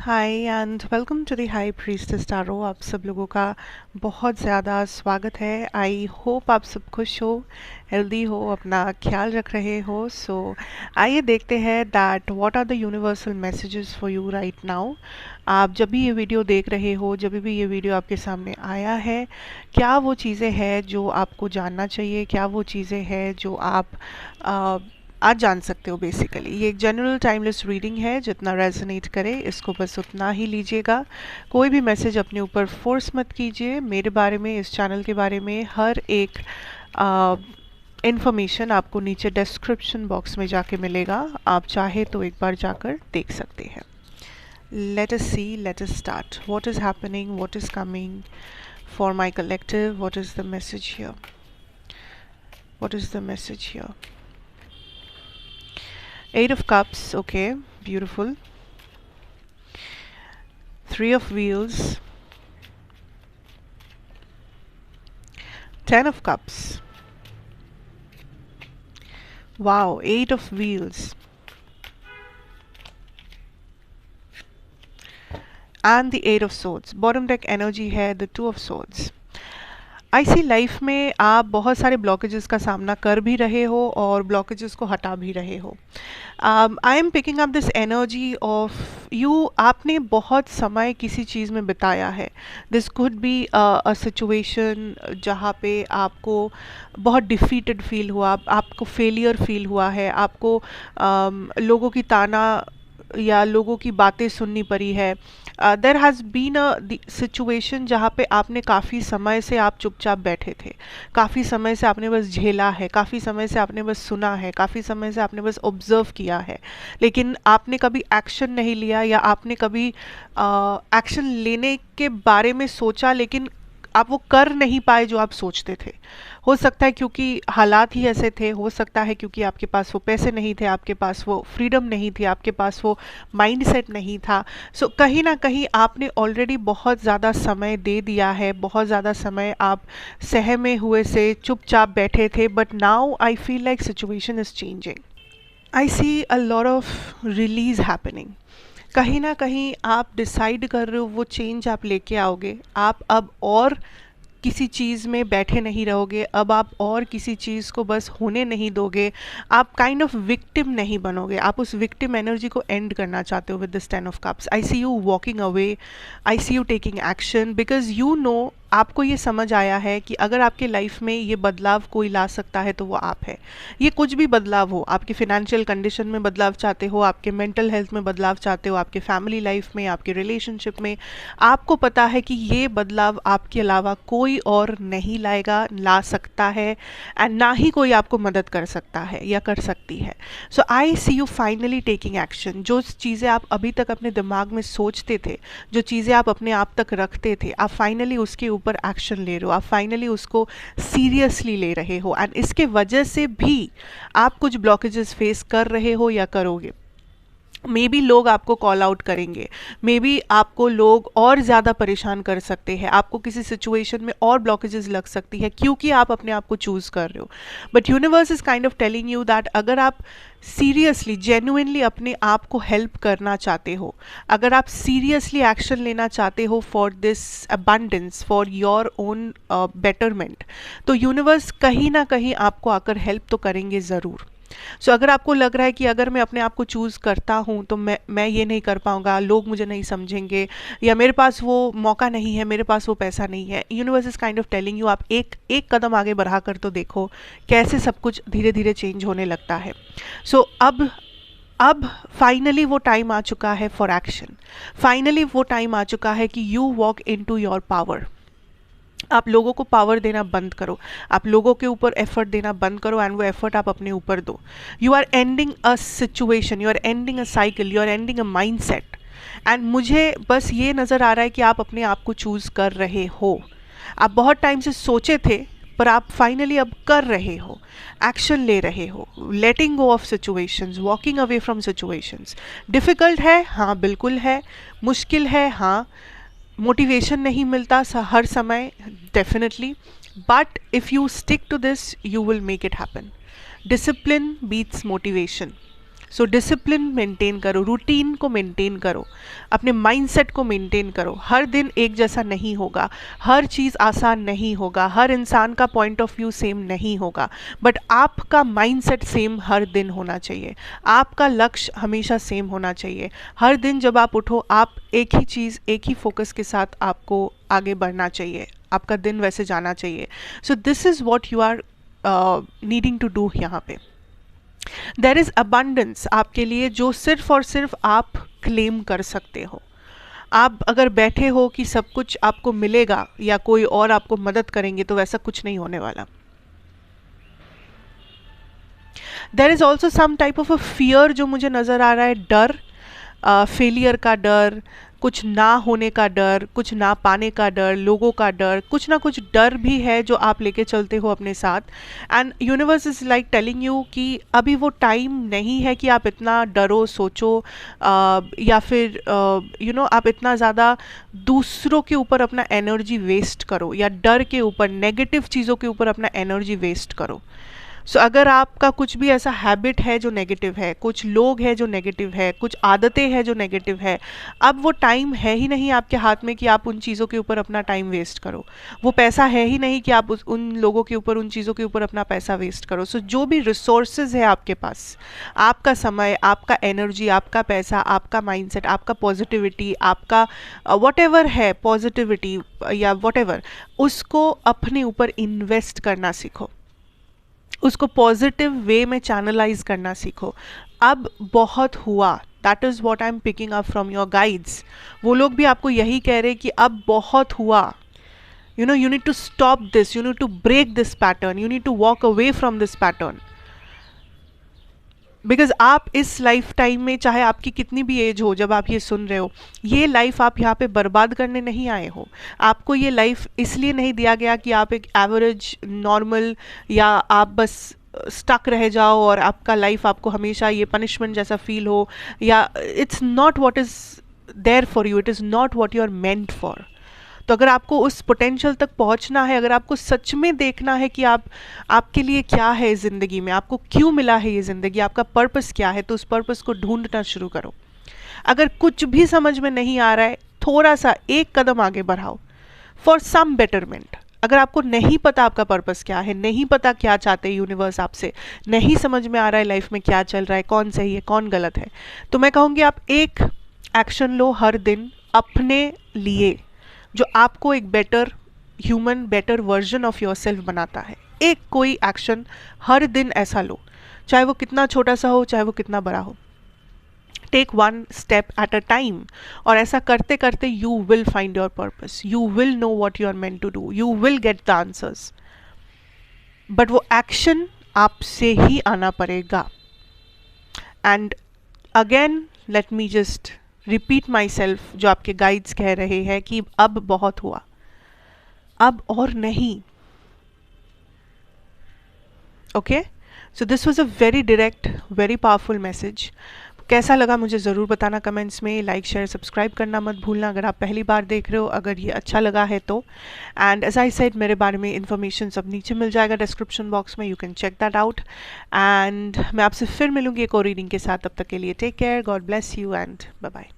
Hi and welcome to the high priestess tarot. आप सब लोगों का बहुत ज़्यादा स्वागत है। आई होप आप सब खुश हो, हेल्दी हो, अपना ख्याल रख रहे हो। सो आइए देखते हैं that what are the universal messages for you right now. आप जब भी ये वीडियो देख रहे हो, जब भी ये वीडियो आपके सामने आया है, क्या वो चीज़ें हैं जो आपको जानना चाहिए, क्या वो चीज़ें हैं जो आप आज जान सकते हो। बेसिकली ये एक जनरल टाइमलेस रीडिंग है, जितना रेजोनेट करे इसको बस उतना ही लीजिएगा। कोई भी मैसेज अपने ऊपर फोर्स मत कीजिए। मेरे बारे में, इस चैनल के बारे में हर एक इन्फॉर्मेशन आपको नीचे डिस्क्रिप्शन बॉक्स में जाके मिलेगा। आप चाहे तो एक बार जाकर देख सकते हैं। Let us see, let us start. What is happening, what is coming for my collective, what is the message here, what is the message here. Eight of Cups, okay, beautiful. Three of Wheels. 10 of Cups. Wow, 8 of Wheels. And the 8 of Swords. Bottom deck energy है the 2 of Swords. I see life में आप बहुत सारे blockages का सामना कर भी रहे हो और ब्लॉकेजेस को हटा भी रहे हो। I am picking up this energy of you. आपने बहुत समय किसी चीज़ में बिताया है। This could be a situation जहाँ पे आपको बहुत डिफीटेड फील हुआ, आपको फेलियर फील हुआ है, आपको लोगों की ताना या लोगों की बातें सुननी पड़ी है। There has been a situation जहाँ पे आपने काफ़ी समय से आप चुपचाप बैठे थे, काफ़ी समय से आपने बस झेला है, काफ़ी समय से आपने बस सुना है, काफ़ी समय से आपने बस ऑब्जर्व किया है, लेकिन आपने कभी एक्शन नहीं लिया या आपने कभी एक्शन लेने के बारे में सोचा, लेकिन आप वो कर नहीं पाए जो आप सोचते थे। हो सकता है क्योंकि हालात ही ऐसे थे, हो सकता है क्योंकि आपके पास वो पैसे नहीं थे, आपके पास वो फ्रीडम नहीं थी, आपके पास वो माइंडसेट नहीं था। सो कहीं ना कहीं आपने ऑलरेडी बहुत ज़्यादा समय दे दिया है, बहुत ज़्यादा समय आप सहमे हुए से चुपचाप बैठे थे। But now I feel like situation is changing. I see a lot of release happening. कहीं ना कहीं आप डिसाइड कर रहे हो वो चेंज आप लेके आओगे। आप अब और किसी चीज़ में बैठे नहीं रहोगे, अब आप और किसी चीज़ को बस होने नहीं दोगे। आप काइंड ऑफ विक्टिम नहीं बनोगे। आप उस विक्टिम एनर्जी को एंड करना चाहते हो with this 10 of cups. I see you walking away, I see you taking action, because you know, आपको ये समझ आया है कि अगर आपके लाइफ में ये बदलाव कोई ला सकता है तो वो आप है। ये कुछ भी बदलाव हो, आपकी फिनेंशियल कंडीशन में बदलाव चाहते हो, आपके मेंटल हेल्थ में बदलाव चाहते हो, आपके फैमिली लाइफ में, आपके रिलेशनशिप में, आपको पता है कि ये बदलाव आपके अलावा कोई और नहीं लाएगा, ला सकता है, एंड ना ही कोई आपको मदद कर सकता है या कर सकती है। सो आई see you finally taking action. जो चीज़ें आप अभी तक अपने दिमाग में सोचते थे, जो चीज़ें आप अपने आप तक रखते थे, आप फाइनली उसके ऊपर एक्शन ले रहे हो, आप फाइनली उसको सीरियसली ले रहे हो। एंड इसके वजह से भी आप कुछ ब्लॉकेजेस फेस कर रहे हो या करोगे। मे बी लोग आपको कॉल आउट करेंगे, मे बी आपको लोग और ज़्यादा परेशान कर सकते हैं, आपको किसी सिचुएशन में और ब्लॉकेजेस लग सकती है क्योंकि आप अपने आप को चूज़ कर रहे हो। But universe is kind of telling you that अगर आप सीरियसली, जेन्युइनली अपने आप को हेल्प करना चाहते हो, अगर आप सीरियसली एक्शन लेना चाहते हो for this abundance, for your own betterment, तो यूनिवर्स कहीं ना कहीं आपको आकर हेल्प तो करेंगे ज़रूर। सो अगर आपको लग रहा है कि अगर मैं अपने आप को चूज़ करता हूँ तो मैं ये नहीं कर पाऊँगा, लोग मुझे नहीं समझेंगे, या मेरे पास वो मौका नहीं है, मेरे पास वो पैसा नहीं है, universe is kind of telling you आप एक एक कदम आगे बढ़ा कर तो देखो कैसे सब कुछ धीरे धीरे चेंज होने लगता है। सो अब फाइनली वो टाइम आ चुका है फॉर एक्शन। फाइनली वो टाइम आ चुका है कि you walk into your power. आप लोगों को पावर देना बंद करो, आप लोगों के ऊपर एफर्ट देना बंद करो, एंड वो एफर्ट आप अपने ऊपर दो। You are ending a situation, you are ending a cycle, you are ending a mindset. And मुझे बस ये नज़र आ रहा है कि आप अपने आप को चूज़ कर रहे हो। आप बहुत टाइम से सोचे थे, पर आप फाइनली अब कर रहे हो, एक्शन ले रहे हो, letting go of situations, walking away from situations. Difficult है, हाँ बिल्कुल है। मुश्किल है, हाँ। मोटिवेशन नहीं मिलता हर समय, definitely. But if you stick to this you will make it happen. Discipline beats motivation. So discipline maintain करो, रूटीन को मेंटेन करो, अपने माइंडसेट को मेंटेन करो। हर दिन एक जैसा नहीं होगा, हर चीज़ आसान नहीं होगा, हर इंसान का पॉइंट ऑफ व्यू सेम नहीं होगा, बट आपका माइंडसेट सेम हर दिन होना चाहिए, आपका लक्ष्य हमेशा सेम होना चाहिए। हर दिन जब आप उठो, आप एक ही चीज़, एक ही फोकस के साथ आपको आगे बढ़ना चाहिए, आपका दिन वैसे जाना चाहिए। So this is what you are needing to do यहाँ पे। देयर इज़ अबंडेंस आपके लिए जो सिर्फ और सिर्फ आप क्लेम कर सकते हो। आप अगर बैठे हो कि सब कुछ आपको मिलेगा या कोई और आपको मदद करेंगे, तो वैसा कुछ नहीं होने वाला। There is also some type of a fear जो मुझे नज़र आ रहा है, डर, फेलियर का डर, कुछ ना होने का डर, कुछ ना पाने का डर, लोगों का डर, कुछ ना कुछ डर भी है जो आप लेके चलते हो अपने साथ। And universe is like telling you कि अभी वो टाइम नहीं है कि आप इतना डरो, सोचो, या फिर आप इतना ज़्यादा दूसरों के ऊपर अपना एनर्जी वेस्ट करो, या डर के ऊपर, नेगेटिव चीज़ों के ऊपर अपना एनर्जी वेस्ट करो। सो अगर आपका कुछ भी ऐसा हैबिट है जो नेगेटिव है, कुछ लोग हैं जो नेगेटिव है, कुछ आदतें हैं जो नेगेटिव है, अब वो टाइम है ही नहीं आपके हाथ में कि आप उन चीज़ों के ऊपर अपना टाइम वेस्ट करो। वो पैसा है ही नहीं कि आप उन लोगों के ऊपर, उन चीज़ों के ऊपर अपना पैसा वेस्ट करो। सो जो भी रिसोर्सेज है आपके पास, आपका समय, आपका एनर्जी, आपका पैसा, आपका माइंडसेट, आपका पॉजिटिविटी, आपका वॉट है पॉजिटिविटी या वॉट उसको अपने ऊपर इन्वेस्ट करना सीखो, उसको पॉजिटिव वे में चैनलाइज करना सीखो। अब बहुत हुआ, that is what I am picking up from your guides. वो लोग भी आपको यही कह रहे कि अब बहुत हुआ, you need to stop this, you need to break this pattern, you need to walk away from this pattern. Because आप इस लाइफ टाइम में, चाहे आपकी कितनी भी एज हो जब आप ये सुन रहे हो, ये लाइफ आप यहाँ पे बर्बाद करने नहीं आए हो। आपको ये लाइफ इसलिए नहीं दिया गया कि आप एक एवरेज, नॉर्मल, या आप बस स्टक रह जाओ और आपका लाइफ आपको हमेशा ये पनिशमेंट जैसा फील हो, या it's not what is there for you, it is not what you are meant for. तो अगर आपको उस पोटेंशियल तक पहुंचना है, अगर आपको सच में देखना है कि आपके लिए क्या है ज़िंदगी में, आपको क्यों मिला है ये ज़िंदगी, आपका पर्पस क्या है, तो उस पर्पस को ढूंढना शुरू करो। अगर कुछ भी समझ में नहीं आ रहा है, थोड़ा सा एक कदम आगे बढ़ाओ फॉर सम बेटरमेंट। अगर आपको नहीं पता आपका पर्पस क्या है, नहीं पता क्या चाहते हैं यूनिवर्स आपसे, नहीं समझ में आ रहा है लाइफ में क्या चल रहा है, कौन सही है कौन गलत है, तो मैं कहूँगी आप एक एक्शन लो हर दिन अपने लिए, जो आपको एक better human, better version of your self बनाता है। एक कोई एक्शन हर दिन ऐसा लो, चाहे वो कितना छोटा सा हो, चाहे वो कितना बड़ा हो। Take one step at a time, और ऐसा करते करते you will find your purpose, you will know what you are meant to do, you will get the answers. But वो एक्शन आपसे ही आना पड़ेगा। And again let me just repeat myself, जो आपके गाइड्स कह रहे हैं कि अब बहुत हुआ, अब और नहीं। Okay, so this was a very direct, very powerful message. कैसा लगा मुझे ज़रूर बताना कमेंट्स में। लाइक, शेयर, सब्सक्राइब करना मत भूलना अगर आप पहली बार देख रहे हो, अगर ये अच्छा लगा है तो। एंड एज आई सेड, मेरे बारे में इन्फॉर्मेशन सब नीचे मिल जाएगा डिस्क्रिप्शन बॉक्स में, you can check that out. And मैं आपसे फिर मिलूंगी एक और रीडिंग के साथ, तब तक के लिए take care, God bless you and bye bye.